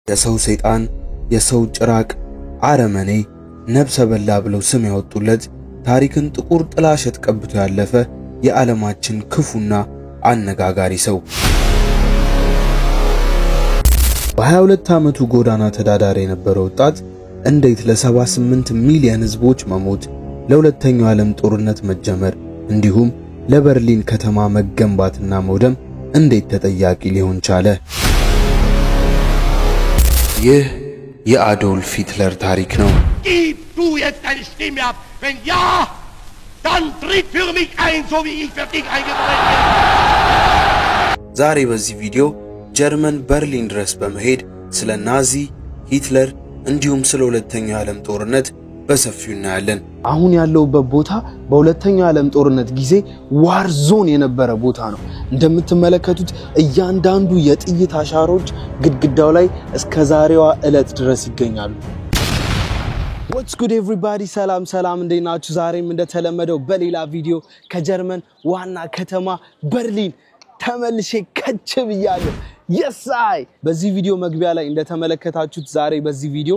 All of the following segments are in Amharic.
የሰው ሰይጣን የሰው ጭራቅ አረመኔ ነብሰ በላ ብለው ስም ያወጡለት ታሪክን ጥቁር ጥላሸት ቀብቶ ያለፈ የዓለማችን ክፉና አነጋጋሪ ሰው በ22 ዓመቱ ጎዳና ተዳዳሪ የነበረው ወጣት እንዴት ለ78 ሚሊዮን ህዝቦች መሞት ለሁለተኛው ዓለም ጦርነት መጀመር እንዲሁም ለበርሊን ከተማ መገንባትና መውደም እንዴት ተጠያቂ ሊሆን ቻለ? ይህ የአዶልፍ ሂትለር ታሪክ ነው። Gib du jetzt deine Stimme ab? Wenn ja, dann tritt für mich ein, so wie ich für dich eingetreten bin. ዛሬ በዚህ ቪዲዮ ጀርመን በርሊን ድረስ በመሄድ ስለ ናዚ ሂትለር እንዲሁም ስለ ሁለተኛው ዓለም ጦርነት በሰፊው እናያለን። አሁን ያለውበት ቦታ በሁለተኛው ዓለም ጦርነት ጊዜ ዋር ዞን የነበረ ቦታ ነው። እንደምትመለከቱት እያንዳንዱ የጥይት አሻሮች ግድግዳው ላይ እስከ ዛሬዋ ዕለት ድረስ ይገኛሉ። What's good everybody? ሰላም እንደናችሁ? ዛሬም እንደተለመደው በሌላ ቪዲዮ ከጀርመን ዋና ከተማ በርሊን ተመልሼ ከች ብያለሁ። Yes I በዚህ ቪዲዮ መግቢያ ላይ እንደተመለከታችሁት ዛሬ በዚህ ቪዲዮ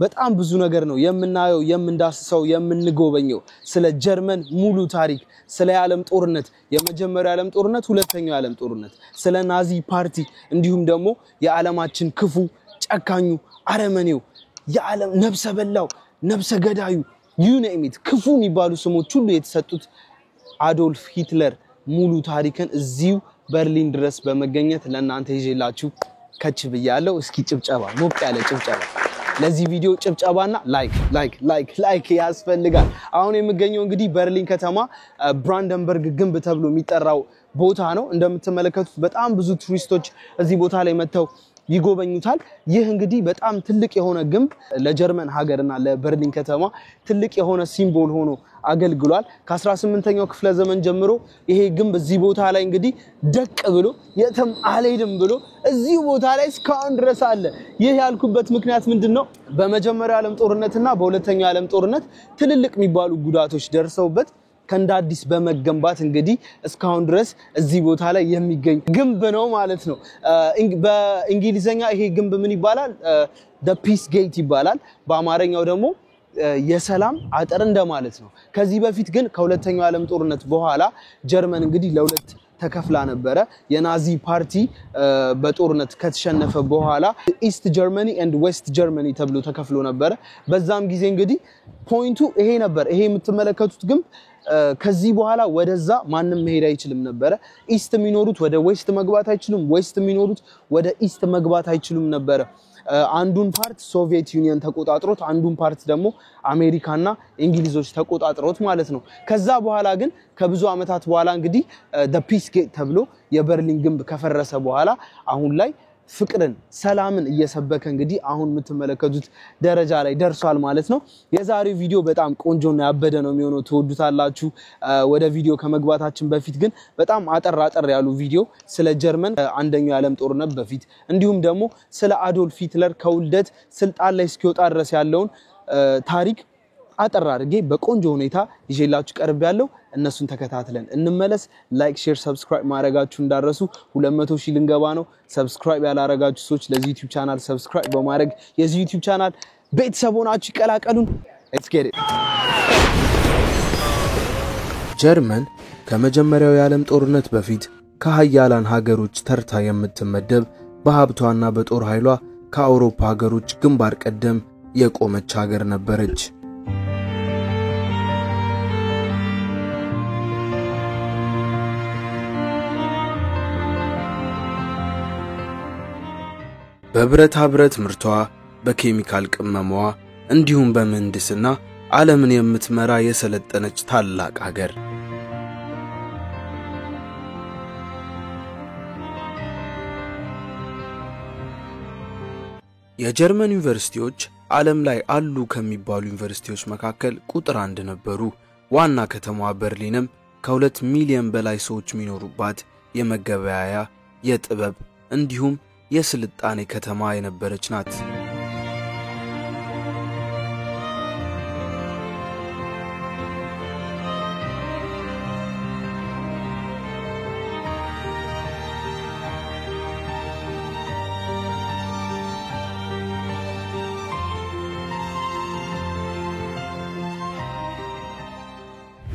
በጣም ብዙ ነገር ነው የምናየው የምንዳስሰው የምንጎበኘው ስለ ጀርመን ሙሉ ታሪክ ስለ ዓለም ጦርነት የመጀመሪያው ዓለም ጦርነት ሁለተኛው ዓለም ጦርነት ስለ ናዚ ፓርቲ እንዲሁም ደግሞ የዓለማችን ክፉ ጨካኙ አረመኔው የዓለም ነብሰ በላው ነብሰ ገዳዩ you name it ክፉ የሚባሉ ስሞች ሁሉ የተሰጡት አዶልፍ ሂትለር ሙሉ ታሪክን እዚሁ በርሊን ድረስ በመገኘት ለእናንተ ይዤላችሁ ከች ብያለሁ። እስኪ ጭብጨባ ሞቅ ያለ ጭብጨባ ለዚህ ቪዲዮ ጭብጨባና ላይክ ያስፈልጋል። አሁን የምገኘው እንግዲህ በርሊን ከተማ ብራንደንበርግ ግንብ ተብሎ የሚጠራው ቦታ ነው። እንደምትመለከቱት በጣም ብዙ ቱሪስቶች እዚህ ቦታ ላይ መተው ይጎበኙታል። ይህ እንግዲህ በጣም ትልቅ የሆነ ግንብ ለጀርመን ሀገርና ለበርሊን ከተማ ትልቅ የሆነ ሲምቦል ሆኖ አገልግሏል። ከ18ኛው ክፍለ ዘመን ጀምሮ ይሄ ግንብ እዚህ ቦታ ላይ እንግዲህ ደቅ ብሎ የትም አልሄድም ብሎ እዚህ ቦታ ላይ እስካሁን ድረስ አለ። ይህ ያልኩበት ምክንያት ምንድነው? በመጀመሪያው ዓለም ጦርነትና በሁለተኛው ዓለም ጦርነት ትልልቅ የሚባሉ ጉዳቶች ደርሰውበት ከንዳ አዲስ በመገንባት እንግዲህ እስካሁን ድረስ እዚህ ቦታ ላይ የሚገኝ ግንብ ነው ማለት ነው። በእንግሊዘኛ ይሄ ግንብ ምን ይባላል? the peace gate ይባላል። በአማርኛው ደግሞ የሰላም አጥር እንደማለት ነው። ከዚህ በፊት ግን ከሁለተኛው ዓለም ጦርነት በኋላ ጀርመን እንግዲህ ለሁለት ተከፍላ ነበረ። የናዚ ፓርቲ በጦርነት ከተሸነፈ በኋላ ኢስት ጀርመኒ ኤንድ ዌስት ጀርመኒ ተብሎ ተከፍሎ ነበረ። በዛም ጊዜ እንግዲህ ፖይንቱ ይሄ ነበር። ይሄ የምትመለከቱት ግንብ ከዚህ በኋላ ወደዛ ማንንም መሄድ አይችልም ነበር። ኢስት የሚኖሩት ወደ ዌስት መግባት አይችሉም፣ ዌስት የሚኖሩት ወደ ኢስት መግባት አይችሉም ነበር። አንዱን ፓርት ሶቪየት ዩኒየን ተቆጣጥሮት አንዱን ፓርት ደግሞ አሜሪካና እንግሊዞች ተቆጣጥሮት ማለት ነው። ከዛ በኋላ ግን ከብዙ አመታት በኋላ እንግዲህ the peace gate ተብሎ የበርሊን ግንብ ከፈረሰ በኋላ አሁን ላይ ፍቅርን ሰላምን እየሰበከ እንግዲህ አሁን የምትመለከቱት ደረጃ ላይ ደርሷል ማለት ነው። የዛሬው ቪዲዮ በጣም ቆንጆና ያበደ ነው የሚሆነው፣ ተወዱታላችሁ። ወደ ቪዲዮ ከመግባታችን በፊት ግን በጣም አጠር ያሉ ቪዲዮ ስለ ጀርመን አንደኛው የዓለም ጦርነት በፊት እንዲሁም ደግሞ ስለ አዶልፍ ሂትለር ከውልደት ስልጣን ላይ እስኪወጣ ድረስ ያለውን ታሪክ አጠር አድርጌ በቆንጆ ሁኔታ ይዤላችሁ ቀርብ ያለው እነሱን ተከታትለን እንመለስ። ላይክ ሼር ሰብስክራይብ ማድረጋችሁ እንዳረሱ 200,000 ልንገባ ነው። ሰብስክራይብ ያላረጋችሁ ሰዎች ለዚህ ዩቲዩብ ቻናል ሰብስክራይብ በማድረግ የዚህ ዩቲዩብ ቻናል ቤተሰብ ሆናችሁ ይቀላቀሉን። let's get it። ጀርመን ከመጀመሪያው የዓለም ጦርነት በፊት ከሀያላን ሀገሮች ተርታ የምትመደብ በሀብቷና በጦር ኃይሏ ከአውሮፓ ሀገሮች ግንባር ቀደም የቆመች ሀገር ነበረች። በብረታ ብረት ምርቷ በኬሚካል ቅመሟ እንዲሁም በምህንድስና ዓለምን የምትመራ የሰለጠነች ታላቅ ሀገር። የጀርመን ዩኒቨርሲቲዎች ዓለም ላይ አሉ ከሚባሉ ዩኒቨርሲቲዎች መካከል ቁጥር 1 ነበሩ። ዋና ከተማዋ በርሊንም ከ2 ሚሊዮን በላይ ሰዎች የሚኖሩባት የመገበያያ የጥበብ እንዲሁም የስልጣኔ ከተማ የነበረች ናት።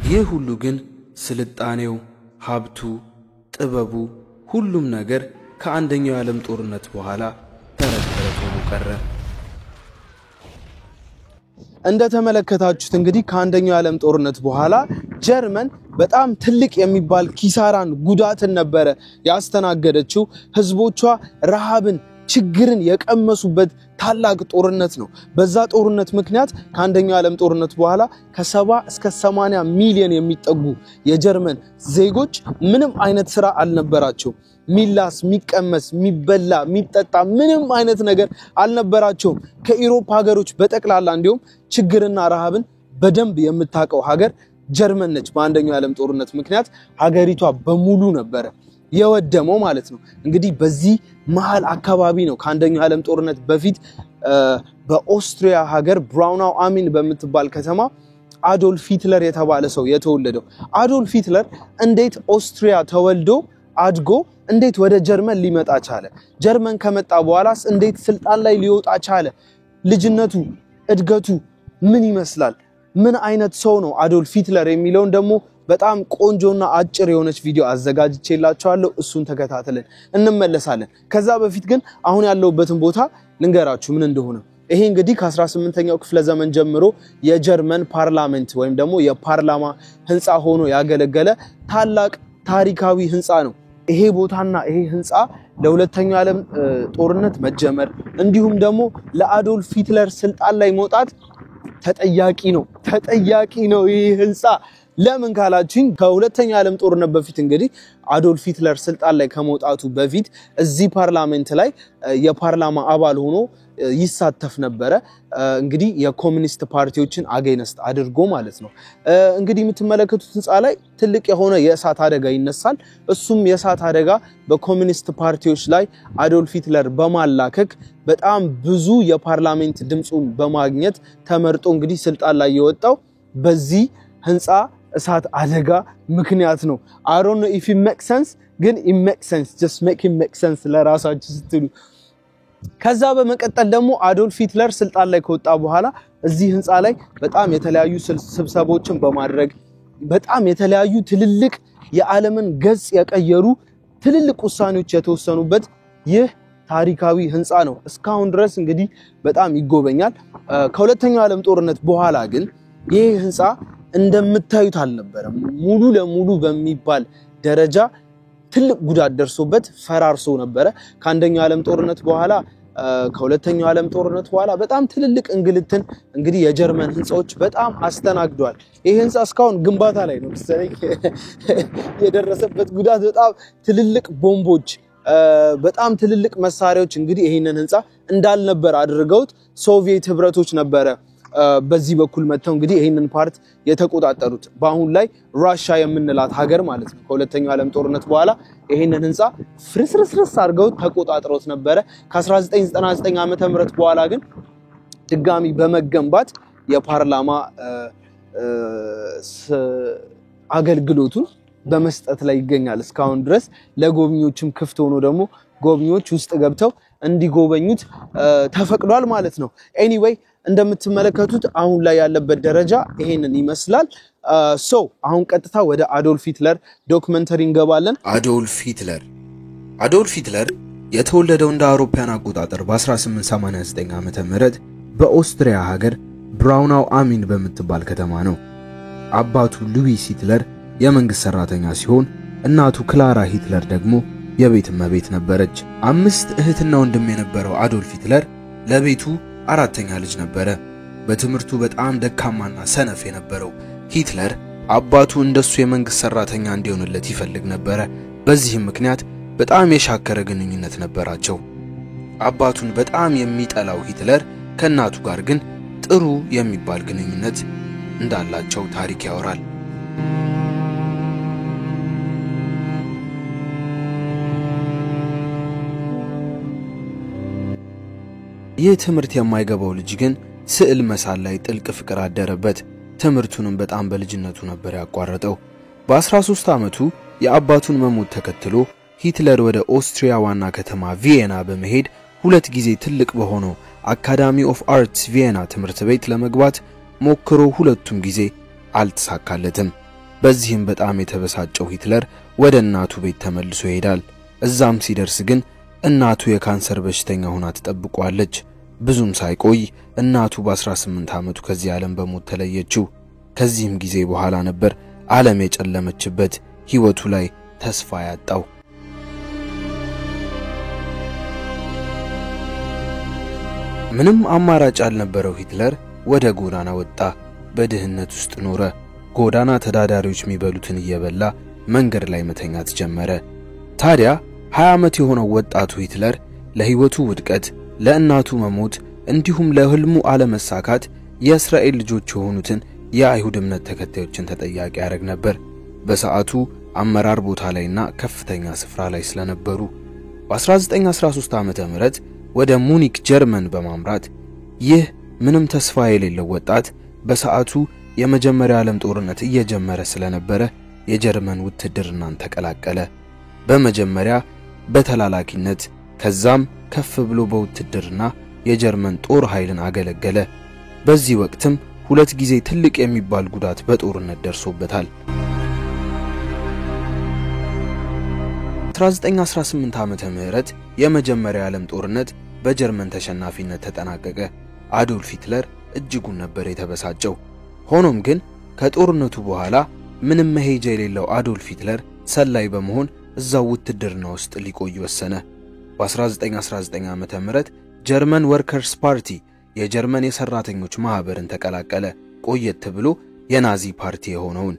ይህ ሁሉ ግን ስልጣኔው ሀብቱ ጥበቡ ሁሉም ነገር ከአንደኛው የዓለም ጦርነት በኋላ ተረተረቶ ቀረ እንደተመለከታችሁት እንግዲህ ከአንደኛው የዓለም ጦርነት በኋላ ጀርመን በጣም ትልቅ የሚባል ኪሳራን ጉዳትን ነበር ያስተናገደችው ህዝቦቿ ረሃብን ችግርን የቀመሱበት ታላቅ ጦርነት ነው በዛ ጦርነት ምክንያት ከአንደኛው የዓለም ጦርነት በኋላ ከ70 እስከ 80 ሚሊዮን የሚጠጉ የጀርመን ዜጎች ምንም አይነት ስራ አልነበራቸው ሚላስ ሚቀመስ ሚበላ ሚጠጣ ምንም አይነት ነገር አልነበራቸው ከዩሮፕ ሀገሮች በጠቅላላ እንዲሁም ችግርና ረሃብን በደንብ የምታቀው ሀገር ጀርመን ነች በአንደኛው የዓለም ጦርነት ምክንያት ሀገሪቷ በሙሉ ነበር የወደመው ማለት ነው እንግዲህ በዚህ መሃል አካባቢ ነው ከአንደኛው የዓለም ጦርነት በፊት በኦስትሪያ ሀገር ብራውናው አሚን በመትባል ከተማ አዶልፍ ሂትለር የተባለ ሰው የተወለደው አዶልፍ ሂትለር እንዴት ኦስትሪያ ተወልዶ አድጎ እንዴት ወደ ጀርመን ሊመጣ ቻለ ጀርመን ከመጣ በኋላስ እንዴት ስልጣን ላይ ሊወጣ ቻለ ልጅነቱ እድገቱ ምን ይመስላል ምን አይነት ሰው ነው አዶልፍ ሂትለር የሚለውን ደግሞ በጣም ቆንጆና አጭር የሆነች ቪዲዮ አዘጋጅቼላችኋለሁ እሱን ተከታተለን እንመለሳለን ከዛ በፊት ግን አሁን ያለውበትን ቦታ ልንገራችሁ ምን እንደሆነ ይሄ እንግዲህ ከ18ኛው ክፍለ ዘመን ጀምሮ የጀርመን ፓርላመንት ወይም ደግሞ የፓርላማ ህንጻ ሆኖ ያገለገለ ታላቅ ታሪካዊ ህንጻ ነው ይሄ ቦታና ይሄ ህንጻ ለሁለተኛው ዓለም ጦርነት መጀመር እንዲሁም ደግሞ ለአዶልፍ ሂትለር ስልጣን ላይ መውጣት ተጠያቂ ነው ይሄ ህንጻ ለምን ካላችሁኝ ከሁለተኛው ዓለም ጦርነት በፊት እንግዲህ አዶልፍ ሂትለር ስልጣን ላይ ከመውጣቱ በፊት እዚህ ፓርላመንት ላይ የፓርላማ አባል ሆኖ ይሳተፍ ነበር እንግዲህ የኮሙኒስት ፓርቲዎችን አገይነስት አድርጎ ማለት ነው እንግዲህ የምትመለከቱት ህንጻ ላይ ትልቅ የሆነ የእሳት አደጋ ይነሳል እሱም የእሳት አደጋ በኮሙኒስት ፓርቲዎች ላይ አዶልፍ ሂትለር በማላከክ በጣም ብዙ የፓርላመንት ድምጹን በማግኘት ተመርጦ እንግዲህ ስልጣን ላይ የወጣው በዚህ ህንጻ እሳት አደጋ ምክንያት ነው I don't know if it makes sense ግን it makes sense just make it make sense ለራሳችሁ ስትሉ ከዛ በመቀጠል ደግሞ አዶልፍ ሂትለር ስልጣን ላይ ከወጣ በኋላ እዚህ ህንጻ ላይ በጣም የተለያዩ ስብሰባዎችን በማድረግ በጣም የተለያዩ ትልልቅ የዓለምን ገጽ የቀየሩ ትልልቅ ውሳኔዎች የተወሰኑበት ይህ ታሪካዊ ህንጻ ነው እስካሁን ድረስ እንግዲህ በጣም ይጎበኛል ከሁለተኛው ዓለም ጦርነት በኋላ ግን ይህ ህንጻ እንደምታዩት አልነበረም ሙሉ ለሙሉ በሚባል ደረጃ ትልቅ ጉዳት ደርሶበት ፈራርሶ ነበር ከአንደኛው ዓለም ጦርነት በኋላ ከሁለተኛው ዓለም ጦርነት በኋላ በጣም ትልልቅ እንግልትን እንግዲህ የጀርመን ህንጻዎች በጣም አስተናግዷል ይሄ ህንጻ እስካሁን ግንባታ ላይ ነው የደረሰበት ጉዳት በጣም ትልልቅ ቦምቦች በጣም ትልልቅ መሳሪያዎች እንግዲህ ይሄንን ህንጻ እንዳልነበር አድርገውት ሶቪየት ህብረቶች ነበር በዚህ በኩል መተው እንግዲህ ይሄንን ፓርት የተቆጣጠሩት በአሁን ላይ ራሻ የምንላት ሀገር ማለት ነው ከሁለተኛው ዓለም ጦርነት በኋላ ይሄንን ህንጻ ፍርስርስርስ አድርገው ተቆጣጥሮት ነበር ከ1999 ዓመተ ምህረት በኋላ ግን ድጋሚ በመገንባት የፓርላማ አገልግሎቱን በመስጠት ላይ ይገኛል እስካሁን ድረስ ለጎብኚዎችም ክፍት ሆኖ ደግሞ ጎብኚዎች ውስጥ ገብተው እንዲጎበኙት ተፈቅዷል ማለት ነው ኤኒዌይ እንደምትመለከቱት አሁን ላይ ያለበት ደረጃ ይሄንን ይመስላል አሁን ቀጥታ ወደ አዶልፍ ሂትለር ዶክመንተሪ እንገባለን አዶልፍ ሂትለር የተወለደው እንደ አውሮፓውያን አቆጣጠር በ1889 ዓመተ ምህረት በኦስትሪያ ሀገር ብራውናው አሚን በመትባል ከተማ ነው አባቱ ሉዊስ ሂትለር የመንግስት ሰራተኛ ሲሆን እናቱ ክላራ ሂትለር ደግሞ የቤት እመቤት ነበረች 5 እህትና ወንድም የነበረው አዶልፍ ሂትለር ለቤቱ አራተኛ ልጅ ነበረ በትምህርቱ በጣም ደካማና ሰነፍ የነበረው ሂትለር አባቱ እንደሱ የመንግስት ሰራተኛ እንዲሆንለት ይፈልግ ነበር በዚህም ምክንያት በጣም የሻከረ ግንኙነት ነበራቸው አባቱን በጣም የሚጠላው ሂትለር ከናቱ ጋር ግን ጥሩ የሚባል ግንኙነት እንዳላቸው ታሪክ ያወራል ይህ ትምህርት የማይገባው ልጅ ግን ስዕል መሳል ላይ ጥልቅ ፍቅር አደረበት ትምህርቱንም በጣም በልጅነቱ ነበር ያቋረጠው በ13 ዓመቱ የአባቱን መሞት ተከትሎ ሂትለር ወደ ኦስትሪያ ዋና ከተማ ቪየና በመሄድ ሁለት ጊዜ ትልቅ በሆነው አካዳሚ ኦፍ አርትስ ቪየና ትምህርት ቤት ለመግባት ሞክሮ ሁለቱም ጊዜ አልተሳካለትም በዚህም በጣም የተበሳጨው ሂትለር ወደ እናቱ ቤት ተመልሶ ይሄዳል። እዛም ሲደርስ ግን እናቱ የካንሰር በሽተኛ ሆና ተጠብቋለች። ብዙም ሳይቆይ እናቱ በ18 ዓመቱ ከዚህ ዓለም በሞት ተለየችው። ከዚህም ጊዜ በኋላ ነበር ዓለም የጨለመችበት፣ ህይወቱ ላይ ተስፋ ያጣው። ምንም አማራጭ ያልነበረው ሂትለር ወደ ጎዳና ወጣ። በድህነት ውስጥ ኖረ። ጎዳና ተዳዳሪዎች የሚበሉትን እየበላ መንገድ ላይ መተኛት ጀመረ። ታዲያ 20 ዓመት የሆነው ወጣቱ ሂትለር ለህይወቱ ውድቀት፣ ለእናቱ መሞት እንዲሁም ለህልሙ አለመሳካት የእስራኤል ልጆች የሆኑትን የአይሁድ እምነት ተከታዮችን ተጠያቂ ያደርግ ነበር። በሰዓቱ አመራር ቦታ ላይና ከፍተኛ ስፍራ ላይ ስለነበሩ በ1913 ዓመተ ምህረት ወደ ሙኒክ ጀርመን በማምራት ይህ ምንም ተስፋ የሌለው ወጣት በሰዓቱ የመጀመሪያ ዓለም ጦርነት እየጀመረ ስለነበረ የጀርመን ውትድርናን ተቀላቀለ። በመጀመሪያ በተላላኪነት ከዛም ከፍ ብሎ በውትድርና የጀርመን ጦር ኃይልን አገለገለ። በዚህ ወቅትም 2 ጊዜ ትልቅ የሚባል ጉዳት በጦርነት ደርሶበታል። 1918 ዓመተ ምህረት የመጀመሪያ ዓለም ጦርነት በጀርመን ተሸናፊነት ተጠናቀቀ። አዶልፍ ሂትለር እጅጉን ነበር የተበሳጨው። ሆኖም ግን ከጦርነቱ በኋላ ምንም መሄጃ የሌለው አዶልፍ ሂትለር ሰላይ በመሆን እዛው ውትድርና ውስጥ ሊቆይ ወሰነ። በ1919 ዓመተ ምህረት ጀርመን ወርከርስ ፓርቲ የጀርመን የሰራተኞች ማህበርን ተቀላቀለ። ቆየት ብሎ የናዚ ፓርቲ የሆነውን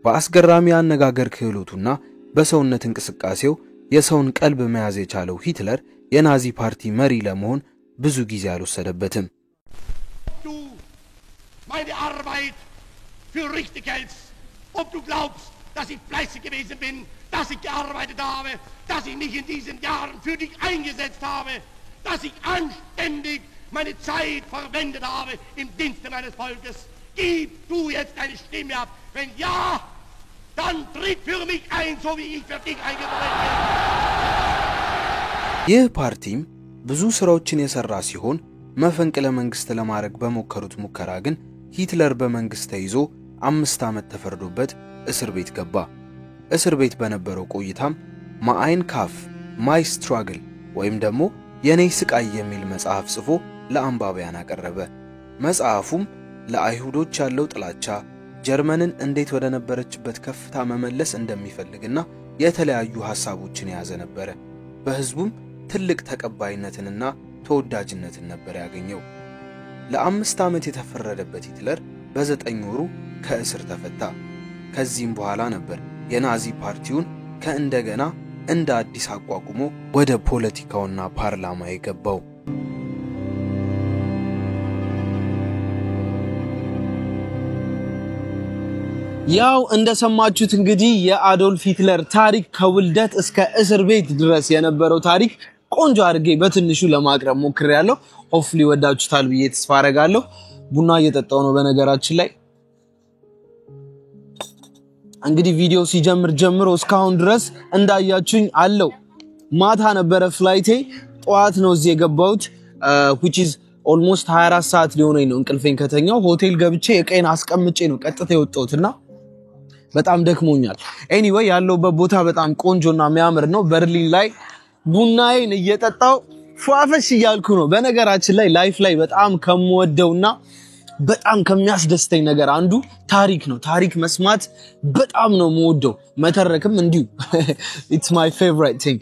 በአስገራሚ አነጋገር ክህሎቱና በሰውነት እንቅስቃሴው የሰውን ቀልብ መያዝ የቻለው ሂትለር የናዚ ፓርቲ መሪ ለመሆን ብዙ ጊዜ አልወሰደበትም። Du meine Arbeit für richtig hältst, ob du glaubst, dass ich fleißig gewesen bin, dass ich gearbeitet habe, dass ich mich in diesen Jahren für dich eingesetzt habe, dass ich anständig meine Zeit verwendet habe im Dienste meines Volkes. Gib du jetzt deine Stimme ab. Wenn ja, dann tritt für mich ein, so wie ich für dich eingetreten bin. ይህ ፓርቲም ብዙ ስራዎችን የሰራ ሲሆን መፈንቅለ መንግስት ለማድረግ በመከሩት ሙከራ ግን ሂትለር በመንግስት ተይዞ 5 ዓመት ተፈርዶበት እስር ቤት ገባ። እስር ቤት በነበረው ቆይታም ማይን ካፍ ማይ ስትራግል ወይም ደግሞ የኔ ስቃይ የሚል መጽሐፍ ጽፎ ለአንባቢያን አቀረበ። መጽሐፉም ለአይሁዶች ያለው ጥላቻ ጀርመንን እንዴት ወደ ነበረችበት ከፍታ መመለስ እንደሚፈልግና የተለያዩ ሐሳቦችን ያዘ ነበር። በህዝቡም ትልቅ ተቀባይነትንና ተወዳጅነትን ነበር ያገኘው። ለ5 ዓመት የተፈረደበት ሂትለር በ9 ወሩ ከእስር ተፈታ። ከዚህም በኋላ ነበር የናዚ ፓርቲውን ከእንደገና እንደ አዲስ አቋቁሞ ወደ ፖለቲካውና ፓርላማ የገባው። ያው እንደሰማችሁት እንግዲህ የአዶልፍ ሂትለር ታሪክ ከውልደት እስከ እስር ቤት ድረስ የነበረው ታሪክ ቆንጆ አድርጌ በትንሹ ለማቅረብ ሞክሬያለሁ። ሆፕፉሊ ወዳችሁታል ብዬ ተስፋ አደርጋለሁ። ቡና እየጠጣው ነው በነገራችን ላይ። እንግዲህ ቪዲዮ ሲጀምር ጀምሮ እስካሁን ድረስ እንዳያችሁኝ አለው። ማታ ነበረ ፍላይቴ፣ ጧት ነው እዚህ የገባሁት which is almost 24 ሰዓት ሊሆነኝ ነው እንቅልፌን ከተኛው። ሆቴል ገብቼ የቀን አስቀምጬ ነው ቀጥታ የወጣሁትና በጣም ደክሞኛል። ኤኒዌይ ያለውበት ቦታ በጣም ቆንጆና የሚያምር ነው። በርሊን ላይ ቡናዬን እየጠጣው ፏፈሽ እያልኩ ነው። በነገራችን ላይ ላይፍ ላይ በጣም ከምወደውና በጣም ከሚያስደስተኝ ነገር አንዱ ታሪክ ነው። ታሪክ መስማት በጣም ነው የምወደው፣ መተረክም እንዲሁ it's my favorite thing.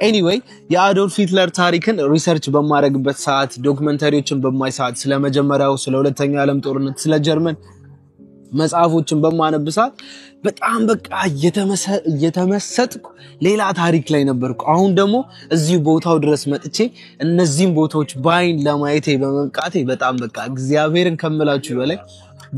Anyway የአዶልፍ ሂትለር ታሪክን ሪሰርች በማድረግበት ሰዓት፣ ዶክመንታሪዎችን በማይ ሰዓት፣ ስለመጀመሪያው ስለ ሁለተኛው ዓለም ጦርነት ስለ ጀርመን መጽሐፎችን በማነብ ሰዓት በጣም በቃ እየተመሰጥኩ ሌላ ታሪክ ላይ ነበርኩ። አሁን ደግሞ እዚህ ቦታው ድረስ መጥቼ እነዚህን ቦታዎች ባይን ለማየቴ በመብቃቴ በጣም በቃ እግዚአብሔርን ከመላችሁ በላይ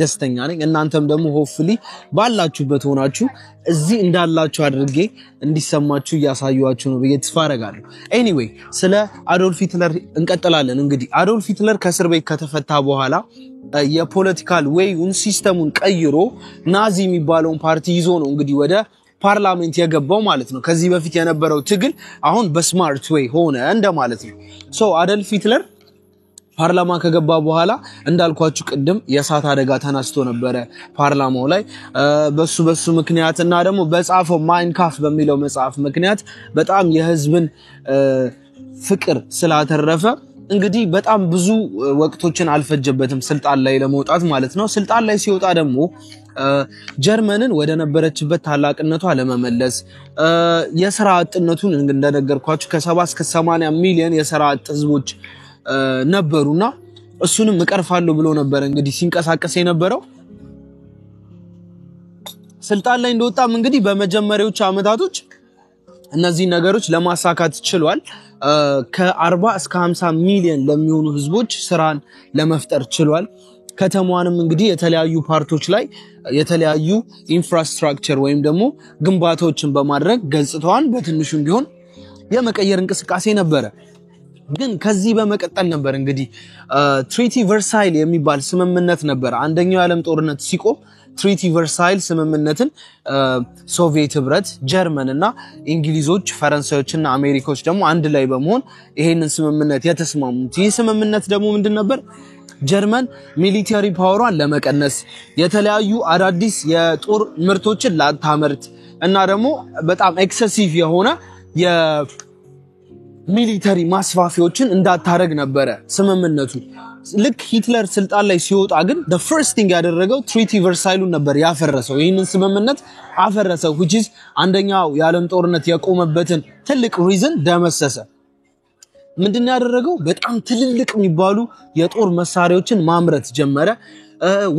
ደስተኛ ነኝ። እናንተም ደግሞ ሆፕፉሊ ባላችሁበት ሆናችሁ እዚህ እንዳላችሁ አድርጌ እንዲሰማችሁ ያሳዩዋችሁ ነው ብዬ ተስፋ አደርጋለሁ። ኤኒዌይ ስለ አዶልፍ ሂትለር እንቀጥላለን። እንግዲህ አዶልፍ ሂትለር ከእስር ቤት ከተፈታ በኋላ የፖለቲካል ዌይውን ሲስተሙን ቀይሮ ናዚ የሚባለውን ፓርቲ ይዞ ነው እንግዲህ ወደ ፓርላሜንት የገባው ማለት ነው። ከዚህ በፊት የነበረው ትግል አሁን በስማርት ዌይ ሆነ እንደማለት ነው። ሶ አዶልፍ ሂትለር ፓርላማ ከገባ በኋላ እንዳልኳችሁ ቅድም የእሳት አደጋ ተነስቶ ነበር ፓርላማው ላይ በሱ ምክንያት እና ደግሞ በጻፈው ማይንካፍ በሚለው መጽሐፍ ምክንያት በጣም የህዝብን ፍቅር ስላተረፈ እንግዲህ በጣም ብዙ ወቅቶችን አልፈጀበትም ስልጣን ላይ ለመውጣት ማለት ነው ስልጣን ላይ ሲወጣ ደግሞ ጀርመንን ወደ ነበረችበት ታላቅነቷ ለመመለስ የሥራ አጥነቱን እንደነገርኳችሁ ከ70 እስከ 80 ሚሊዮን የሥራ አጥ ህዝቦች ነበሩና እሱንም እቀርፋለሁ ብሎ ነበር እንግዲህ ሲንቀሳቀስ የነበረው ስልጣን ላይ እንደወጣም እንግዲህ በመጀመሪያዎቹ አመታቶች እነዚህ ነገሮች ለማሳካት ችሏል ከ40 እስከ 50 ሚሊዮን ለሚሆኑ ህዝቦች ስራን ለመፍጠር ችሏል ከተማዋንም እንግዲህ የተለያዩ ፓርቶች ላይ የተለያዩ ኢንፍራስትራክቸር ወይም ደግሞ ግንባታዎችን በማድረግ ገጽታዋን በትንሹም ቢሆን የመቀየር እንቅስቃሴ ነበር ግን ከዚህ በመቀጠል ነበር እንግዲህ ትሪቲ ቨርሳይል የሚባል ስምምነት ነበር አንደኛው የዓለም ጦርነት ሲቆም ትሪቲ ቨርሳይል ስምምነትን ሶቪየት ህብረት ጀርመንና እንግሊዞች ፈረንሳዮችና አሜሪካዎች ደግሞ አንድ ላይ በመሆን ይሄንን ስምምነት የተስማሙት ይህ ስምምነት ደግሞ ምንድን ነበር ጀርመን ሚሊተሪ ፓወሯን ለመቀነስ የተለያዩ አዳዲስ የጦር ምርቶችን ላታመርት እና ደግሞ በጣም ኤክሰሲቭ የሆነ የሚሊተሪ ማስፋፊያዎችን እንዳታረግ ነበር ስምምነቱ ልክ ሂትለር ስልጣን ላይ ሲወጣ ግን the first thing ያደረገው ትሪቲ ቨርሳይሉን ነበር ያፈረሰው ይሄንን ስምምነት አፈረሰው which is አንደኛው የዓለም ጦርነት የቆመበትን ትልቅ ሪዝን ደመሰሰ ምንድነው ያደረገው በጣም ትልልቅ የሚባሉ የጦር መሳሪያዎችን ማምረት ጀመረ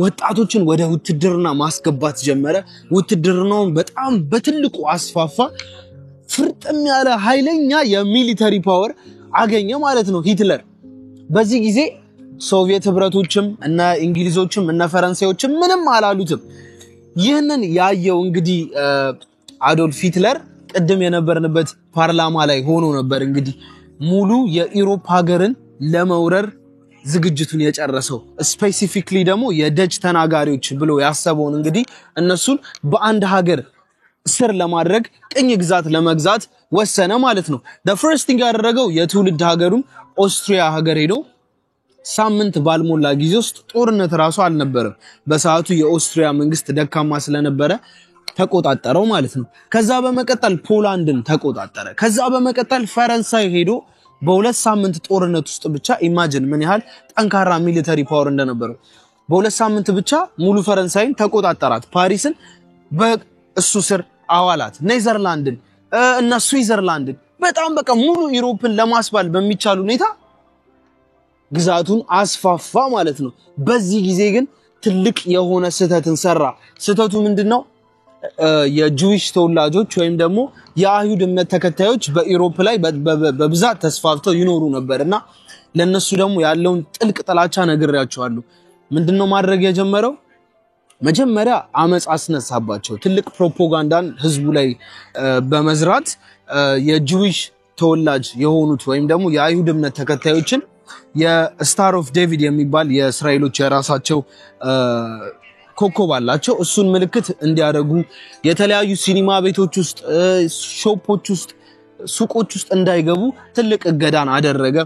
ወጣቶችን ወደ ውትድርና ማስገባት ጀመረ ውትድርናውን በጣም በትልቁ አስፋፋ ፍርጥም ያለ ኃይለኛ የሚሊተሪ ፓወር አገኘ ማለት ነው ሂትለር በዚህ ጊዜ ሶቪየት ህብረቶችም እና እንግሊዞችም እና ፈረንሳዮችም ምንም አላሉትም ይህንን ያየው እንግዲህ አዶልፍ ሂትለር ቀደም የነበርንበት ፓርላማ ላይ ሆኖ ነበር እንግዲህ ሙሉ የዩሮፕ ሀገርን ለመውረር ዝግጅቱን የጨረሰው ስፔሲፊክሊ ደግሞ የደች ተናጋሪዎች ብሎ ያሰበውን እንግዲህ እነሱን በአንድ ሀገር ስር ለማድረግ ቅኝ ግዛት ለመግዛት ወሰነ ማለት ነው the first thing ያደረገው የትውልድ ሀገሩን ኦስትሪያ ሀገር ሄዶ ሳምንት ባልሞላ ጊዜ ውስጥ ጦርነት ራሱ አልነበረም በሰዓቱ የኦስትሪያ መንግስት ደካማ ስለነበረ ተቆጣጣረው ማለት ነው ከዛ በመቀጠል ፖላንድን ተቆጣጣረ ከዛ በመቀጠል ፈረንሳይ ሄዶ በሁለት ሳምንት ጦርነት ውስጥ ብቻ ኢማጂን ምን ያህል ጠንካራ ሚሊተሪ ፓወር እንደነበረው በሁለት ሳምንት ብቻ ሙሉ ፈረንሳይን ተቆጣጣራት ፓሪስን በእሱ ስር አዋላት ኔዘርላንድን እና ስዊዘርላንድን በጣም በቃ ሙሉ ዩሮፕን ለማስባል በሚቻል ሁኔታ ግዛቱን አስፋፋ ማለት ነው በዚህ ጊዜ ግን ትልቅ የሆነ ስህተትን ሰራ ስህተቱ ምንድነው የጁዊሽ ተወላጆች ወይም ደግሞ የአይሁድ እምነት ተከታዮች በዩሮፕ ላይ በብዛት ተስፋፍተው ይኖሩ ነበርና ለነሱ ደግሞ ያለውን ጥልቅ ጥላቻ ነግሬያቸዋለሁ ምንድነው ማድረግ የጀመረው መጀመሪያ አመጽ አስነሳባቸው ትልቅ ፕሮፓጋንዳን ህዝቡ ላይ በመዝራት የጁዊሽ ተወላጅ የሆኑት ወይም ደግሞ የአይሁድ እምነት ተከታዮችን የስታር ኦፍ ዴቪድ የሚባል የእስራኤሎች የራሳቸው ኮከብ አላቸው እሱን ምልክት እንዲያደርጉ የተለያዩ ሲኒማ ቤቶች ውስጥ ሾፖች ውስጥ ሱቆች ውስጥ እንዳይገቡ ትልቅ እገዳን አደረገ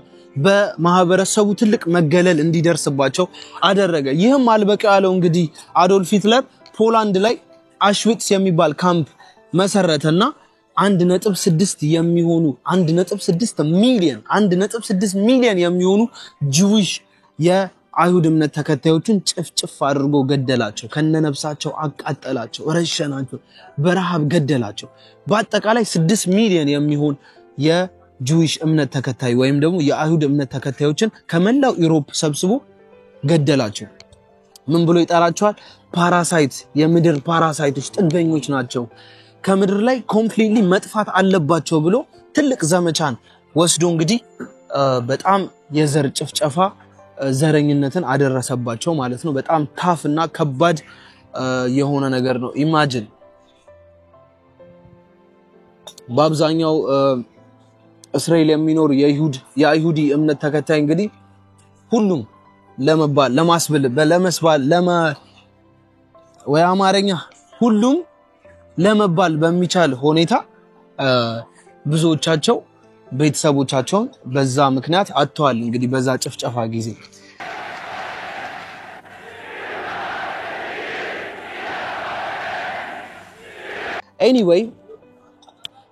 በማህበረሰቡ ትልቅ መገለል እንዲደርስባቸው አደረገ ይህም አልበቃ ያለው እንግዲህ አዶልፍ ሂትለር ፖላንድ ላይ አሽዊትስ የሚባል ካምፕ መሰረተና 1.6 የሚሆኑ 1.6 ሚሊዮን የሚሆኑ ጁዊሽ የአይሁድ እምነት ተከታዮችን ጭፍጭፍ አድርጎ ገደላቸው ከነነፍሳቸው አቃጠላቸው ረሸናቸው በረሃብ ገደላቸው በአጠቃላይ 6 ሚሊዮን የሚሆን የጁዊሽ እምነት ተከታይ ወይም ደግሞ የአይሁድ እምነት ተከታዮችን ከመላው ዩሮፕ ሰብስቦ ገደላቸው ምን ብሎ ይጠራቸዋል ፓራሳይት የምድር ፓራሳይቶች ጥገኞች ናቸው ከምድር ላይ ኮምፕሊትሊ መጥፋት አለባቸው ብሎ ትልቅ ዘመቻን ወስዶ እንግዲህ በጣም የዘር ጭፍጨፋ ዘረኝነትን አደረሰባቸው ማለት ነው በጣም ታፍና ከባድ የሆነ ነገር ነው ኢማጂን በአብዛኛው እስራኤል የሚኖር የአይሁዲ እምነት ተከታይ እንግዲህ ሁሉም ወይ አማርኛ ሁሉም ለመባል በሚቻል ሁኔታ ብዙዎቻቸው ቤተሰቦቻቸውን በዛ ምክንያት አጥተዋል እንግዲህ በዛ ጭፍጨፋ ጊዜ anyway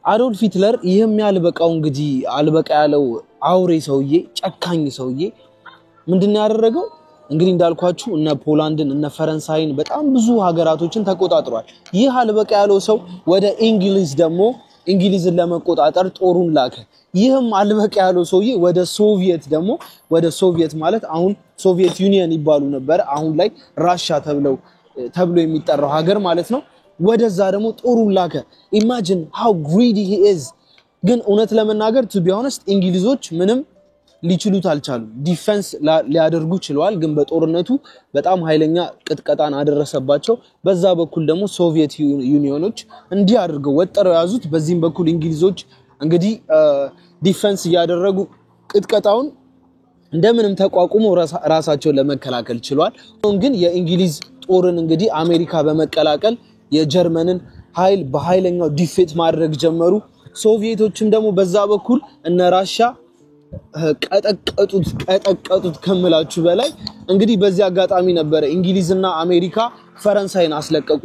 አዶልፍ ሂትለር ይሄም ያልበቃው እንግዲህ አልበቃ ያለው አውሬ ሰውዬ ጨካኝ ሰውዬ ምንድነው ያደረገው እንግዲህ እንዳልኳችሁ እነ ፖላንድን እነ ፈረንሳይን በጣም ብዙ ሀገራቶችን ተቆጣጥሯል ይህ አልበቃ ያለው ሰው ወደ እንግሊዝ ደግሞ እንግሊዝን ለመቆጣጠር ጦሩን ላከ ይህም አልበቃ ያለው ሰውዬ ወደ ሶቪየት ደግሞ ወደ ሶቪየት ማለት አሁን ሶቪየት ዩኒየን ይባሉ ነበር አሁን ላይ ራሻ ተብሎ የሚጠራው ሀገር ማለት ነው ወደዛ ደግሞ ጦሩን ላከ imagine how greedy he is ግን እውነት ለመናገር to be honest እንግሊዞች ምንም ሊችሉት አልቻሉም ዲፌንስ ሊያደርጉ ችለዋል ግን በጦርነቱ በጣም ኃይለኛ ቅጥቀጣን አደረሰባቸው በዛ በኩል ደግሞ ሶቪየት ዩኒዮኖች እንዲህ አድርገው ወጥረው ያዙት በዚህም በኩል እንግሊዞች እንግዲህ ዲፌንስ ያደረጉ ቅጥቀጣውን እንደምንም ተቋቁሞ ራሳቸውን ለመከላከል ችሏል ግን የእንግሊዝ ጦርን እንግዲህ አሜሪካ በመቀላቀል የጀርመንን ኃይል በኃይለኛው ዲፌት ማድረግ ጀመሩ ሶቪየቶችም ደግሞ በዛ በኩል እነ ራሻ ቀጠቀጡት ከመላችሁ በላይ እንግዲህ በዚህ አጋጣሚ ነበር እንግሊዝና አሜሪካ ፈረንሳይን አስለቀቁ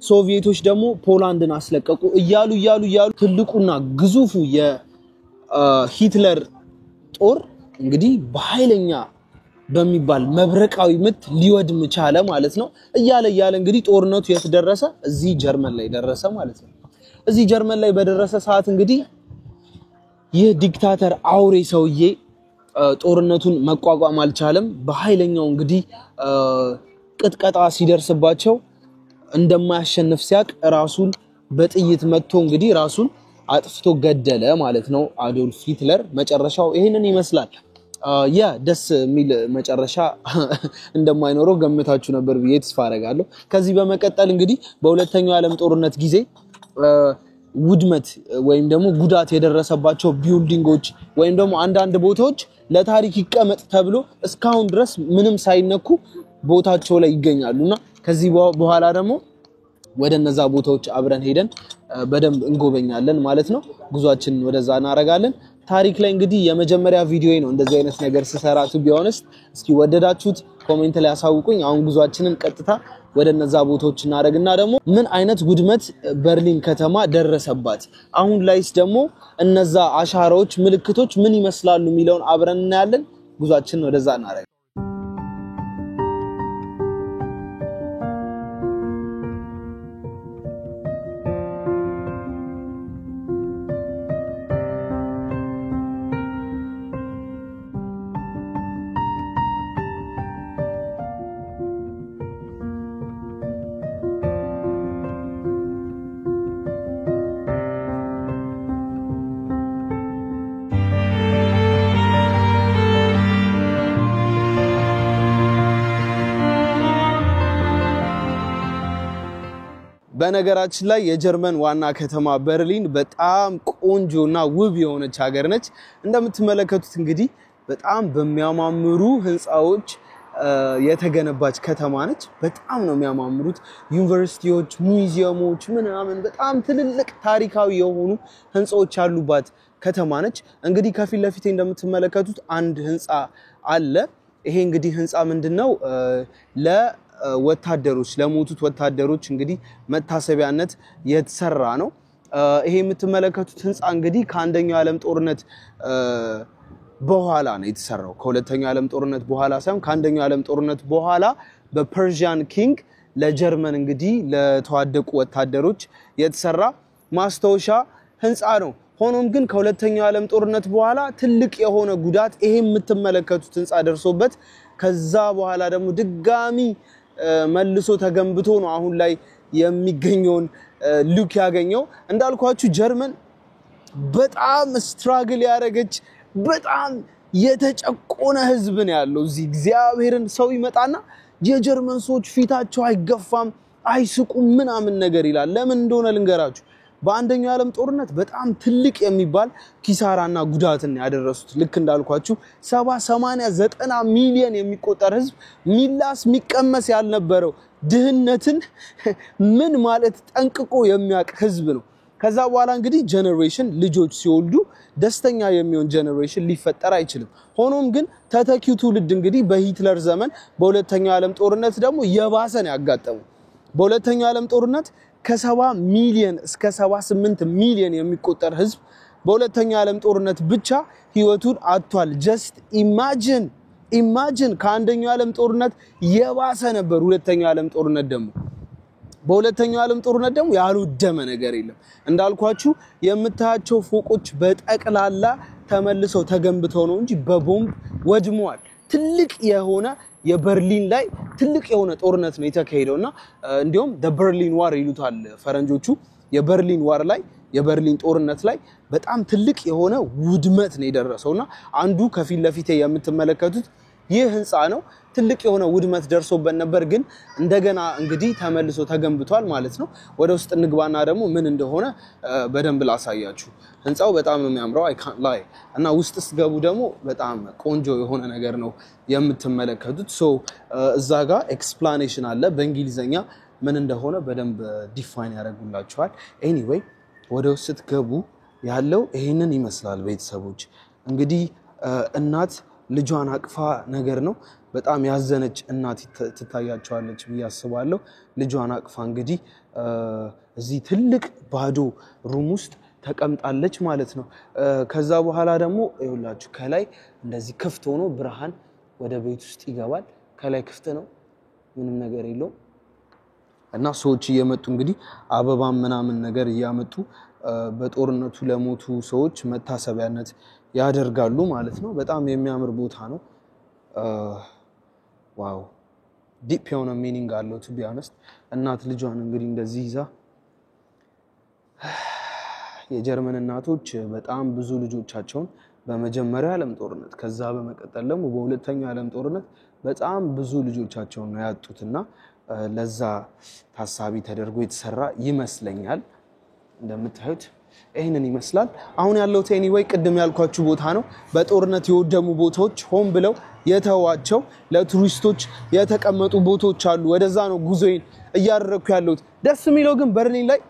ሶቪየቶች ደግሞ ፖላንድን አስለቀቁ እያሉ ትልቁና ግዙፉ የሂትለር ጦር እንግዲህ በኃይለኛ በሚባል መብረቃዊ ምት ሊወድም ቻለ ማለት ነው እያለ እንግዲህ ጦርነቱ የተደረሰ እዚህ ጀርመን ላይ ደረሰ ማለት ነው እዚህ ጀርመን ላይ በደረሰ ሰዓት እንግዲህ ይህ ዲክታተር አውሬ ሰውዬ ጦርነቱን መቋቋም አልቻለም በኃይለኛው እንግዲህ ቅጥቀጣ ሲደርስባቸው እንደማያሸንፍ ሲያቅ ራሱን በጥይት መጥቶ እንግዲህ ራሱን አጥፍቶ ገደለ ማለት ነው አዶልፍ ሂትለር መጨረሻው ይሄንን ይመስላል ያ ደስ ሚል መጨረሻ እንደማይኖረው ገምታችሁ ነበር ብዬ ተስፋ አደርጋለሁ ከዚህ በመቀጠል እንግዲህ በሁለተኛው ዓለም ጦርነት ጊዜ ውድመት ወይም ደግሞ ጉዳት የደረሰባቸው ቢልዲንጎች ወይም ደግሞ አንዳንድ ቦታዎች ለታሪክ ይቀመጥ ተብሎ እስካሁን ድረስ ምንም ሳይነኩ ቦታቸው ላይ ይገኛሉና ከዚህ በኋላ ደግሞ ወደነዛ ቦታዎች አብረን ሄደን በደንብ እንጎበኛለን ማለት ነው ጉዟችን ወደዛ እናረጋለን ታሪክ ላይ እንግዲህ የመጀመሪያ ቪዲዮዬ ነው እንደዚህ አይነት ነገር ሲሰራ to be honest እስኪ ወደዳችሁት ኮሜንት ላይ አሳውቁኝ አሁን ጉዟችንን ቀጥታ ወደነዛ ቦታዎች እናረግና ደግሞ ምን አይነት ጉድመት በርሊን ከተማ ደረሰባት አሁን ላይስ ደግሞ እነዛ አሻራዎች ምልክቶች ምን ይመስላሉ የሚለውን አብረን እናያለን ጉዟችንን ወደዛ እናረግ በነገራችን ላይ የጀርመን ዋና ከተማ በርሊን በጣም ቆንጆና ውብ የሆነች ሀገር ነች እንደምትመለከቱት እንግዲህ በጣም በሚያማምሩ ህንጻዎች የተገነባች ከተማ ነች በጣም ነው የሚያማምሩት ዩኒቨርሲቲዎች ሙዚየሞች ምናምን በጣም ትልልቅ ታሪካዊ የሆኑ ህንጻዎች ያሉባት ከተማ ነች እንግዲህ ከፊት ለፊት እንደምትመለከቱት አንድ ህንጻ አለ ይሄ እንግዲህ ህንጻ ምንድነው ወታደሮች ለሞቱት ወታደሮች እንግዲህ መታሰቢያነት የተሰራ ነው ይሄ የምትመለከቱት ህንጻ እንግዲህ ከአንደኛው ዓለም ጦርነት በኋላ ነው የተሰራው ከሁለተኛው ዓለም ጦርነት በኋላ ሳይሆን ከአንደኛው ዓለም ጦርነት በኋላ በፐርሺያን ኪንግ ለጀርመን እንግዲህ ለተዋደቁ ወታደሮች የተሰራ ማስተውሻ ህንጻ ነው ሆኖም ግን ከሁለተኛው ዓለም ጦርነት በኋላ ትልቅ የሆነ ጉዳት ይሄ የምትመለከቱት ህንጻ ደርሶበት ከዛ በኋላ ደግሞ ድጋሚ መልሶ ተገንብቶ ነው አሁን ላይ የሚገኘውን ሉክ ያገኘው እንዳልኳችሁ ጀርመን በጣም ስትራግል ያደረገች በጣም የተጨቆነ ህዝብ ነው ያለው እዚህ እግዚአብሔርን ሰው ይመጣና የጀርመን ሰዎች ፊታቸው አይገፋም አይስቁም ምናምን ነገር ይላል ለምን እንደሆነ ልንገራችሁ በአንደኛው ዓለም ጦርነት በጣም ትልቅ የሚባል ኪሳራና ጉዳትን ያደረሱት ልክ እንዳልኳችሁ 70 80 90 ሚሊዮን የሚቆጠር ህዝብ ሚላስ ሚቀመስ ያልነበረው ድህነትን ምን ማለት ጠንቅቆ የሚያቅ ህዝብ ነው ከዛ በኋላ እንግዲህ ጄነሬሽን ልጆች ሲወልዱ ደስተኛ የሚሆን ጄነሬሽን ሊፈጠር አይችልም ሆኖም ግን ተተኪው ትውልድ እንግዲህ በሂትለር ዘመን በሁለተኛው ዓለም ጦርነት ደግሞ የባሰን ያጋጠሙ በሁለተኛው ዓለም ጦርነት ከ70 ሚሊዮን እስከ 78 ሚሊዮን የሚቆጠር ህዝብ በሁለተኛው ዓለም ጦርነት ብቻ ህይወቱን አጥቷል just imagine ከአንደኛው ዓለም ጦርነት የባሰ ነበር ሁለተኛው ዓለም ጦርነት ደግሞ በሁለተኛው ዓለም ጦርነት ደግሞ ያልወደመ ነገር የለም እንዳልኳችሁ የምታያቸው ፎቆች በጠቅላላ ተመልሰው ተገንብተው ነው እንጂ በቦምብ ወድመዋል ትልቅ የሆነ የበርሊን ላይ ትልቅ የሆነ ጦርነት ነው የተካሄደውና እንዲሁም the Berlin War ይሉታል ፈረንጆቹ የበርሊን ዋር ላይ የበርሊን ጦርነት ላይ በጣም ትልቅ የሆነ ውድመት ነው የደረሰውና አንዱ ከፊት ለፊት የምትመለከቱት ይህ ህንጻ ነው ትልቅ የሆነ ውድመት ደርሶበት ነበር ግን እንደገና እንግዲህ ተመልሶ ተገንብቷል ማለት ነው ወደ ውስጥ እንግባና ደግሞ ምን እንደሆነ በደንብ ላሳያችሁ ህንጻው በጣም ነው የሚያምረው አይ ካንት ላይ እና ውስጥ ስገቡ ደግሞ በጣም ቆንጆ የሆነ ነገር ነው የምትመለከቱት ሶ እዛ ጋር ኤክስፕላኔሽን አለ በእንግሊዘኛ ምን እንደሆነ በደንብ ዲፋይን ያደርጉላችኋል ኤኒዌይ ወደ ውስጥ ስትገቡ ያለው ይሄንን ይመስላል ቤተሰቦች እንግዲህ እናት ልጇን አቅፋ ነገር ነው በጣም ያዘነች እናት ትታያቸዋለች ብያስባለሁ ልጇን አቅፋ እንግዲህ እዚህ ትልቅ ባዶ ሩም ውስጥ ተቀምጣለች ማለት ነው ከዛ በኋላ ደግሞ ይኸውላችሁ ከላይ እንደዚህ ክፍት ሆኖ ብርሃን ወደ ቤት ውስጥ ይገባል ከላይ ክፍት ነው ምንም ነገር የለው እና ሰዎች እየመጡ እንግዲህ አበባ ምናምን ነገር እያመጡ በጦርነቱ ለሞቱ ሰዎች መታሰቢያነት ያደርጋሉ ማለት ነው በጣም የሚያምር ቦታ ነው ዋው ዲፕ የሆነ ሚኒንግ አለው to be honest እናት ልጇን እንግዲህ እንደዚህ ይዛ የጀርመን እናቶች በጣም ብዙ ልጆቻቸውን በመጀመሪያው ዓለም ጦርነት ከዛ በመቀጠል ደግሞ በሁለተኛው ዓለም ጦርነት በጣም ብዙ ልጆቻቸውን ነው ያጡትና ለዛ ታሳቢ ተደርጎ የተሰራ ይመስለኛል እንደምታዩት ይሄንን ይመስላል አሁን ያለው ኤኒዌይ ቅድም ያልኳችሁ ቦታ ነው በጦርነት የወደሙ ቦታዎች ሆም ብለው የተዋቸው ለቱሪስቶች የተቀመጡ ቦታዎች አሉ ወደዛ ነው ጉዞዬን እያደረኩ ያለሁት ደስ የሚለው ግን በርሊን ላይ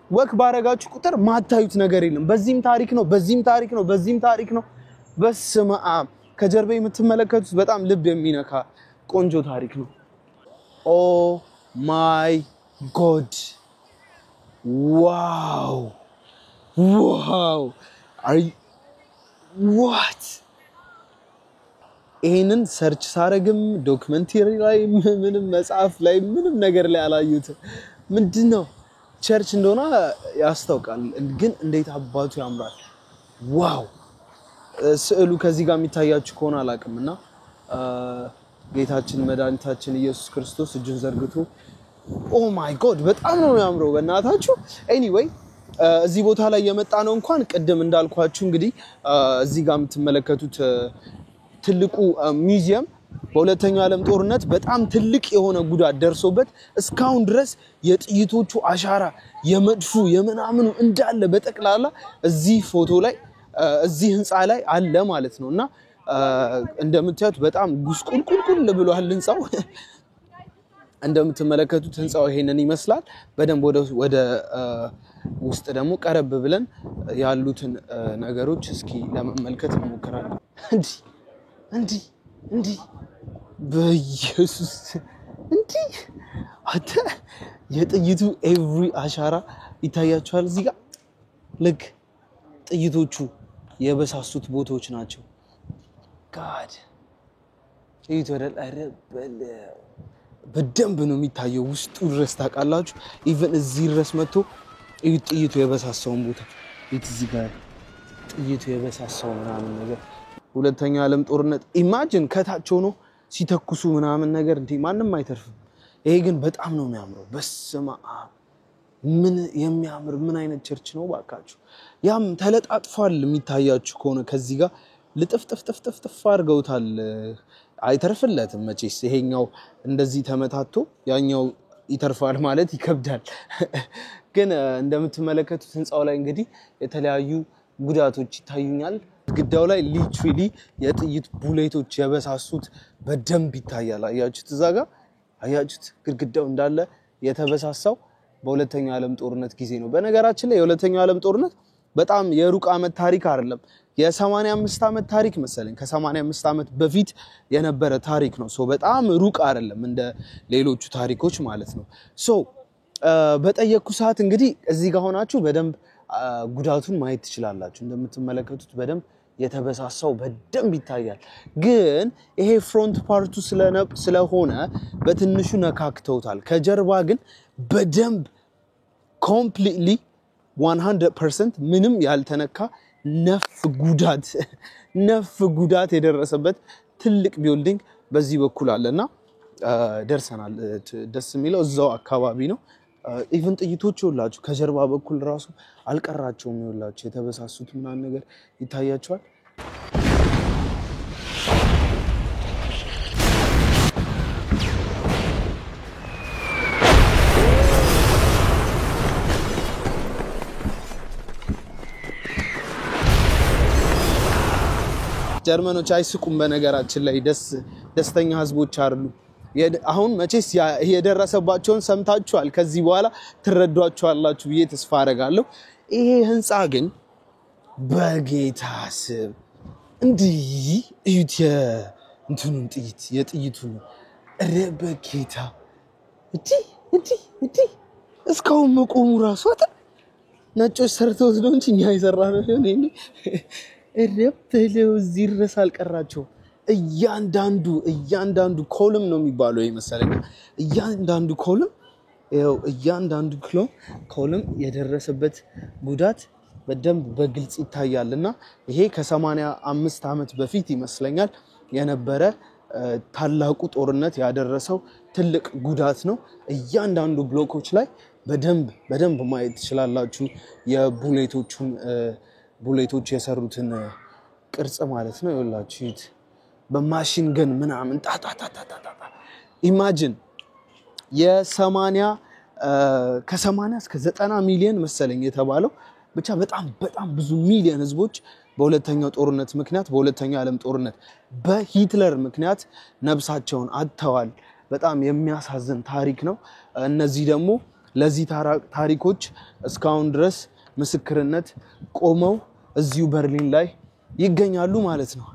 ወክ ባረጋችሁ ቁጥር ማታዩት ነገር የለም በዚህም ታሪክ ነው በስመአ ከጀርባ የምትመለከቱት በጣም ልብ የሚነካ ቆንጆ ታሪክ ነው ኦ ማይ ጎድ ዋው what ይሄንን ሰርች ሳረግም ዶክመንተሪ ላይ ምንም መጽሐፍ ላይ ምንም ነገር ላይ አላዩት ምንድነው ቸርች እንደሆነ ያስታውቃል ግን እንዴት አባቱ ያምራል ዋው ስዕሉ ከዚህ ጋር የሚታያችሁ ከሆነ አላቅምና ጌታችን መድኃኒታችን ኢየሱስ ክርስቶስ እጁን ዘርግቶ ኦ ማይ ጎድ በጣም ነው የሚያምረው በእናታችሁ ኤኒዌይ እዚህ ቦታ ላይ የመጣ ነው እንኳን ቀደም እንዳልኳችሁ እንግዲህ እዚህ ጋር የምትመለከቱት ትልቁ ሙዚየም በሁለተኛው ዓለም ጦርነት በጣም ትልቅ የሆነ ጉዳት ደርሶበት እስካሁን ድረስ የጥይቶቹ አሻራ የመድፉ የምናምኑ እንዳለ በጠቅላላ እዚህ ፎቶ ላይ እዚህ ህንጻ ላይ አለ ማለት ነውና እንደምታዩት በጣም ጉስቁልቁል ብሏል ህንጻው እንደምትመለከቱት ህንጻው ይሄንን ይመስላል በደንብ ወደ ውስጥ ደግሞ ቀረብ ብለን ያሉትን ነገሮች እስኪ ለመመልከት እንሞክራለን እንዲ በኢየሱስ እንዲ አተ የጥይቱ ኤቭሪ አሻራ ይታያችኋል እዚህ ጋር ልክ ጥይቶቹ የበሳሱት ቦታዎች ናቸው ጋድ ጥይቱ ወደል አረበለ በደንብ ነው የሚታየው ውስጡ ድረስ ታውቃላችሁ ኢቭን እዚህ ድረስ መጥቶ ጥይቱ የበሳሳውን ቦታ እዚህ ጋር ጥይቱ የበሳሳው ምናምን ነገር ሁለተኛው ዓለም ጦርነት ኢማጂን ከታች ሆኖ ሲተኩሱ ምናምን ነገር እንዴ ማንንም አይተርፍም ይሄ ግን በጣም ነው የሚያምረው በስማአ ምን የሚያምር ምን አይነት ቸርች ነው ባካችሁ ያም ተለጣጥፏል የሚታያችሁ ከሆነ ከዚህ ጋር ልጥፍጥፍጥፍጥፍ አድርገውታል አይተርፍለትም መቼስ ይሄኛው እንደዚህ ተመታቶ ያኛው ይተርፋል ማለት ይከብዳል ግን እንደምትመለከቱት ህንጻው ላይ እንግዲህ የተለያዩ ጉዳቶች ይታዩኛል ግዳው ላይ ሊትራሊ የጥይት ቡሌቶች የበሳሱት በደንብ ይታያል አያችሁት እዛ ጋር አያችሁት ግድግዳው እንዳለ የተበሳሳው በሁለተኛው ዓለም ጦርነት ጊዜ ነው በነገራችን ላይ የሁለተኛው ዓለም ጦርነት በጣም የሩቅ አመት ታሪክ አይደለም የ85 አመት ታሪክ መሰለኝ ከ85 አመት በፊት የነበረ ታሪክ ነው ሶ በጣም ሩቅ አይደለም እንደ ሌሎቹ ታሪኮች ማለት ነው ሶ በጠየቁ ሰዓት እንግዲህ እዚህ ጋር ሆናችሁ በደንብ ጉዳቱን ማየት ትችላላችሁ እንደምትመለከቱት በደንብ የተበሳሳው በደንብ ይታያል ግን ይሄ ፍሮንት ፓርቱ ስለሆነ በትንሹ ነካክተውታል ከጀርባ ግን በደንብ ኮምፕሊትሊ 100% ምንም ያልተነካ ነፍ ጉዳት የደረሰበት ትልቅ ቢልዲንግ በዚህ በኩል አለና ደርሰናል ደስ የሚለው እዛው አካባቢ ነው ኢቭን ጥይቶች ይውላችሁ ከጀርባ በኩል ራሱ አልቀራቸውም ይውላችሁ የተበሳሱት ምናን ነገር ይታያቸዋል ጀርመኖች አይስቁም በነገራችን ላይ ደስተኛ ህዝቦች አይደሉ አሁን መቼስ የደረሰባቸውን ሰምታችኋል ከዚህ በኋላ ትረዷቸዋላችሁ ብዬ ተስፋ አደርጋለሁ ይሄ ህንጻ ግን በጌታ ስም እንዲህ እዩት እንትኑን የጥይቱን ረበጌታ እዲ እስካሁን መቆሙ ራሱ ነጮች ሰርተውት ነው እንጂ እኛ ይሰራነው ይሄን ረብተለው እዚህ ድረስ አልቀራቸው እያንዳንዱ ኮለም ነው የሚባለው ይመስለኛል እያንዳንዱ ኮለም የደረሰበት ጉዳት በደንብ በግልጽ ይታያልና ይሄ ከ85 አመት በፊት ይመስለኛል የነበረ ታላቁ ጦርነት ያደረሰው ትልቅ ጉዳት ነው እያንዳንዱ ብሎኮች ላይ በደንብ ማየት ትችላላችሁ የቡሌቶች የሰሩትን ቅርጽ ማለት ነው ይላችሁ በማሽን ገን ምናምን ኢማጂን ከ80 እስከ 90 ሚሊዮን መሰለኝ የተባለው ብቻ በጣም ብዙ ሚሊዮን ህዝቦች በሁለተኛው ጦርነት ምክንያት በሁለተኛው ዓለም ጦርነት በሂትለር ምክንያት ነብሳቸውን አጥተዋል በጣም የሚያሳዝን ታሪክ ነው እነዚህ ደግሞ ለዚህ ታሪኮች እስካሁን ድረስ ምስክርነት ቆመው እዚሁ በርሊን ላይ ይገኛሉ ማለት ነው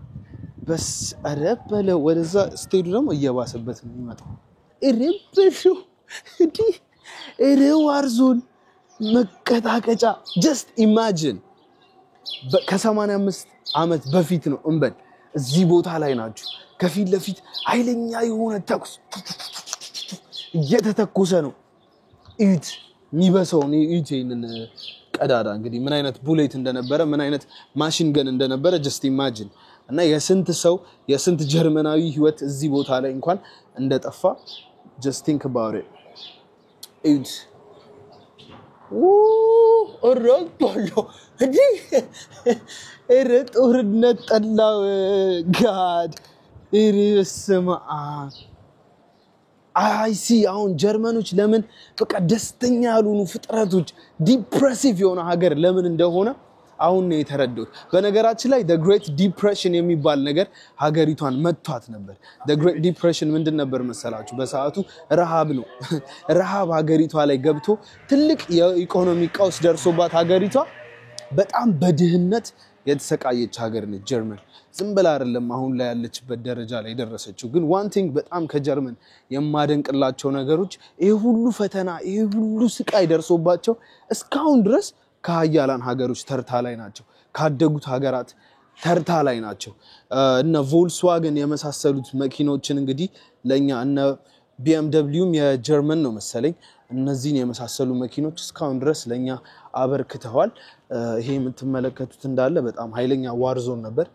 በስ አረበለ ወደዛ ስቴዱ ደግሞ እየባሰበት ነው የሚመጣው እረብሽው ዋርዞን መቀጣቀጫ just imagine ከ85 አመት በፊት ነው እንበል እዚህ ቦታ ላይ ናችሁ ከፊት ለፊት ኃይለኛ የሆነ ተኩስ እየተተኮሰ ነው እዩት የሚበሰው እዩትን ቀዳዳ እንግዲህ ምን አይነት ቡሌት እንደነበረ ምን አይነት ማሽን ገን እንደነበረ just imagine እና የስንት ጀርመናዊ ህይወት እዚህ ቦታ ላይ እንኳን እንደጠፋ just think about it እዩት ኦሮቶሎ ጦርነት ጠላው ጋድ ኢሪስማ አይሲ አሁን ጀርመኖች ለምን በቃ ደስተኛ ያሉኑ ፍጥረቶች ዲፕሬሲቭ የሆነ ሀገር ለምን እንደሆነ አሁን ነው የተረዳሁት በነገራችን ላይ the great depression የሚባል ነገር ሀገሪቷን መጥቷት ነበር the great depression ምንድን ነበር መሰላችሁ በሰዓቱ ረሃብ ነው ረሃብ ሀገሪቷ ላይ ገብቶ ትልቅ የኢኮኖሚ ቀውስ ደርሶባት ሀገሪቷ በጣም በድህነት የተሰቃየች ሀገር ነች ጀርመን ዝም ብላ አይደለም አሁን ላይ ያለችበት ደረጃ ላይ ደረሰችው ግን one thing በጣም ከጀርመን የማደንቅላቸው ነገሮች ይሄ ሁሉ ፈተና ይሄ ሁሉ ስቃይ ደርሶባቸው እስካሁን ድረስ ከሀያላን ሀገሮች ተርታ ላይ ናቸው ካደጉት ሀገራት ተርታ ላይ ናቸው እና ቮልክስዋገን የመሳሰሉት መኪኖችን እንግዲህ ለኛ እና BMWም የጀርመን ነው መሰለኝ እነዚህን የመሳሰሉ መኪኖች እስካሁን ድረስ ለኛ አበርክተዋል ይሄ የምትመለከቱት እንዳለ በጣም ኃይለኛ ዋርዞን ነበር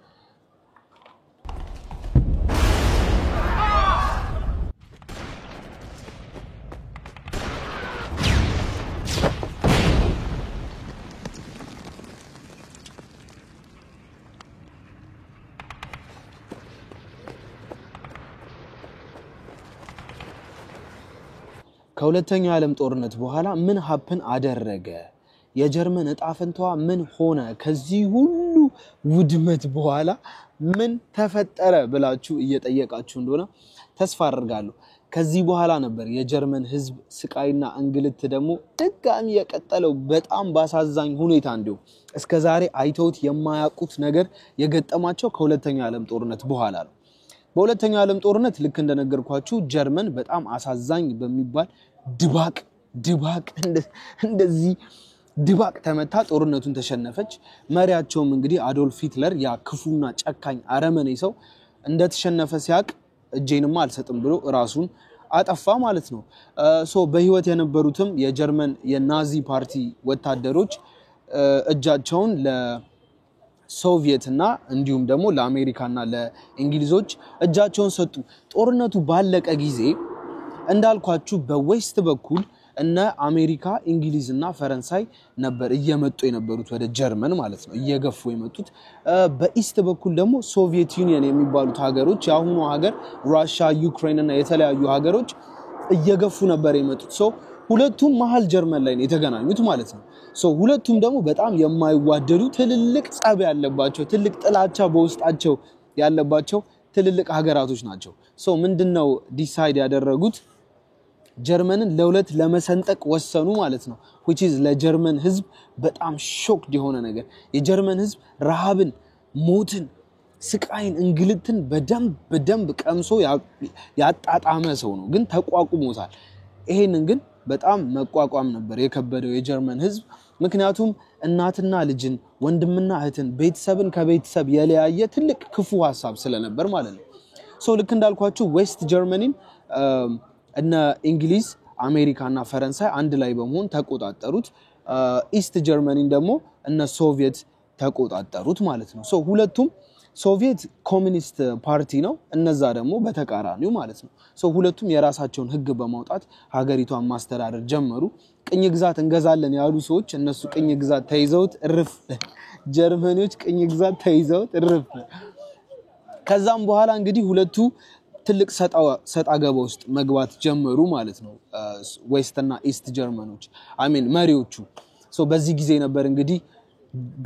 ከሁለተኛው ዓለም ጦርነት በኋላ ምን ሀፕን አደረገ የጀርመን እጣፈንታዋ ምን ሆነ ከዚህ ሁሉ ውድመት በኋላ ምን ተፈጠረ ብላችሁ እየጠየቃችሁ እንደሆነ ተስፋ አደርጋለሁ ከዚህ በኋላ ነበር የጀርመን ህዝብ ስቃይና እንግልት ደግሞ ድጋሚ የቀጠለው በጣም ባሳዛኝ ሁኔታ እንዲሁ እስከዛሬ አይተውት የማያውቁት ነገር የገጠማቸው ከሁለተኛው ዓለም ጦርነት በኋላ ነው። በሁለተኛው ዓለም ጦርነት ልክ እንደነገርኳችሁ ጀርመን በጣም አሳዛኝ በሚባል ድባቅ እንደዚህ ድባቅ ተመታ ጦርነቱን ተሸነፈች። መሪያቸውም እንግዲህ አዶልፍ ሂትለር ያ ክፉና ጨካኝ አረመኔ ሰው እንደተሸነፈ ሲያቅ እጄንማ አልሰጥም ብሎ ራሱን አጠፋ ማለት ነው። በህይወት የነበሩትም የጀርመን የናዚ ፓርቲ ወታደሮች እጃቸውን ለሶቪየትና እንዲሁም ደግሞ ለአሜሪካና ለእንግሊዞች እጃቸውን ሰጡ። ጦርነቱ ባለቀ ጊዜ እንዳልኳችሁ በዌስት በኩል እነ አሜሪካ እንግሊዝና ፈረንሳይ ነበር እየመጡ የነበሩት ወደ ጀርመን ማለት ነው እየገፉ የመጡት። በኢስት በኩል ደግሞ ሶቪየት ዩኒየን የሚባሉት ሀገሮች ያሁኑ ሀገር ራሺያ ዩክሬን እና የተለያዩ ሀገሮች እየገፉ ነበር የመጡት። ሁለቱም መሃል ጀርመን ላይ ነው የተገናኙት ማለት ነው። ሁለቱም ደግሞ በጣም የማይዋደዱ ትልልቅ ጸብ ያለባቸው ትልቅ ጥላቻ በውስጣቸው ያለባቸው ትልልቅ ሀገራቶች ናቸው። ምንድነው ዲሳይድ ያደረጉት? ጀርመንን ለሁለት ለመሰንጠቅ ወሰኑ ማለት ነው። which is ለጀርመን ህዝብ በጣም ሾክድ የሆነ ነገር። የጀርመን ህዝብ ረሃብን፣ ሞትን፣ ስቃይን፣ እንግልትን በደንብ ቀምሶ ያጣጣመ ሰው ነው፣ ግን ተቋቁሞታል። ይሄንን ግን በጣም መቋቋም ነበር የከበደው የጀርመን ህዝብ። ምክንያቱም እናትና ልጅን፣ ወንድምና እህትን፣ ቤተሰብን ከቤተሰብ የለያየ ትልቅ ክፉ ሐሳብ ስለነበር ማለት ነው። ልክ እንዳልኳችሁ ዌስት ጀርመኒን እነ እንግሊዝ አሜሪካና ፈረንሳይ አንድ ላይ በመሆን ተቆጣጠሩት። ኢስት ጀርመኒን ደግሞ እነ ሶቪየት ተቆጣጠሩት ማለት ነው። ሁለቱም ሶቪየት ኮሚኒስት ፓርቲ ነው፣ እነዛ ደግሞ በተቃራኒው ማለት ነው። ሁለቱም የራሳቸውን ህግ በማውጣት ሀገሪቷን ማስተዳደር ጀመሩ። ቅኝ ግዛት እንገዛለን ያሉ ሰዎች እነሱ ቅኝ ግዛት ተይዘውት እርፍ፣ ጀርመኖች ቅኝ ግዛት ተይዘውት እርፍ። ከዛም በኋላ እንግዲህ ሁለቱ ትልቅ ሰጣ ገባ ውስጥ መግባት ጀመሩ ማለት ነው ዌስት እና ኢስት ጀርመኖች መሪዎቹ። በዚህ ጊዜ ነበር እንግዲህ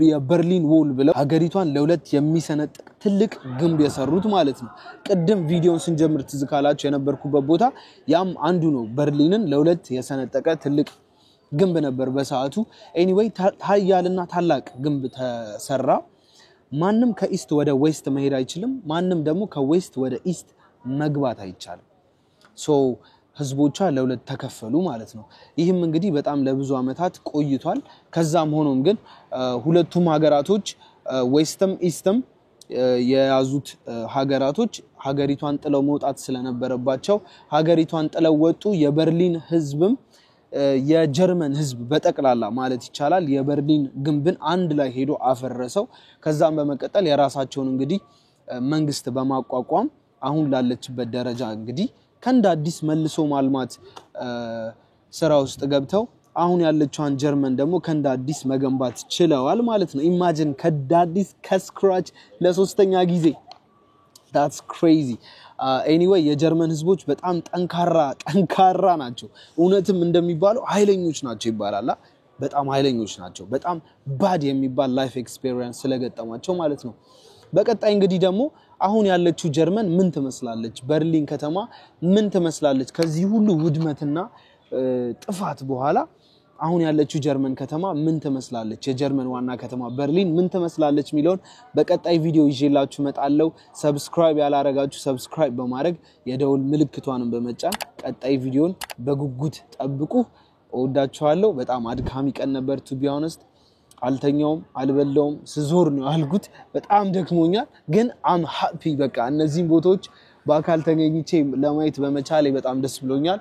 የበርሊን ዎል ብለው ሀገሪቷን ለሁለት የሚሰነጥቅ ትልቅ ግንብ የሰሩት ማለት ነው። ቅድም ቪዲዮን ስንጀምር ትዝ ካላችሁ የነበርኩበት ቦታ ያም አንዱ ነው። በርሊንን ለሁለት የሰነጠቀ ትልቅ ግንብ ነበር በሰዓቱ። ኤኒዌይ ታያልና ታላቅ ግንብ ተሰራ። ማንም ከኢስት ወደ ዌስት መሄድ አይችልም፣ ማንም ደግሞ ከዌስት ወደ ኢስት መግባት አይቻልም። ህዝቦቿ ለሁለት ተከፈሉ ማለት ነው። ይህም እንግዲህ በጣም ለብዙ አመታት ቆይቷል። ከዛም ሆኖም ግን ሁለቱም ሀገራቶች ዌስትም ኢስትም የያዙት ሀገራቶች ሀገሪቷን ጥለው መውጣት ስለነበረባቸው ሀገሪቷን ጥለው ወጡ። የበርሊን ህዝብም የጀርመን ህዝብ በጠቅላላ ማለት ይቻላል የበርሊን ግንብን አንድ ላይ ሄዶ አፈረሰው። ከዛም በመቀጠል የራሳቸውን እንግዲህ መንግስት በማቋቋም አሁን ላለችበት ደረጃ እንግዲህ ከእንደ አዲስ መልሶ ማልማት ስራ ውስጥ ገብተው አሁን ያለችዋን ጀርመን ደግሞ ከእንደ አዲስ መገንባት ችለዋል ማለት ነው። ኢማጂን ከእንደ አዲስ ከስክራች ለሶስተኛ ጊዜ that's crazy. Anyway የጀርመን ህዝቦች በጣም ጠንካራ ናቸው። እውነትም እንደሚባለው ኃይለኞች ናቸው ይባላል። በጣም ኃይለኞች ናቸው። በጣም ባድ የሚባል ላይፍ ኤክስፒሪየንስ ስለገጠማቸው ማለት ነው። በቀጣይ እንግዲህ ደግሞ አሁን ያለችው ጀርመን ምን ትመስላለች? በርሊን ከተማ ምን ትመስላለች? ከዚህ ሁሉ ውድመትና ጥፋት በኋላ አሁን ያለችው ጀርመን ከተማ ምን ትመስላለች? የጀርመን ዋና ከተማ በርሊን ምን ትመስላለች ሚሊዮን በቀጣይ ቪዲዮ ይዤላችሁ መጣለው። ሰብስክራይብ ያላረጋችሁ ሰብስክራይብ በማድረግ የደውል ምልክቷንም በመጫን ቀጣይ ቪዲዮን በጉጉት ጠብቁ። እወዳችኋለሁ። በጣም አድካሚ ቀን ነበር ቱ ቢ ሆነስት። አልተኛውም አልበላውም ስዞር ነው አልኩት። በጣም ደክሞኛል ግን አም ሃፒ በቃ እነዚህን ቦታዎች በአካል ተገኝቼ ለማየት በመቻሌ በጣም ደስ ብሎኛል።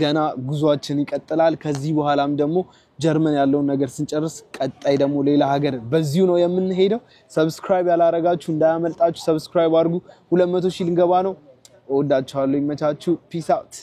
ገና ጉዟችን ይቀጥላል። ከዚህ በኋላም ደግሞ ጀርመን ያለውን ነገር ስንጨርስ ቀጣይ ደግሞ ሌላ ሀገር በዚሁ ነው የምንሄደው። ሰብስክራይብ ያላረጋችሁ እንዳያመልጣችሁ ሰብስክራይብ አድርጉ። 200 ሺህ ልንገባ ነው። እወዳችኋለሁ። ይመቻችሁ። ፒስ አውት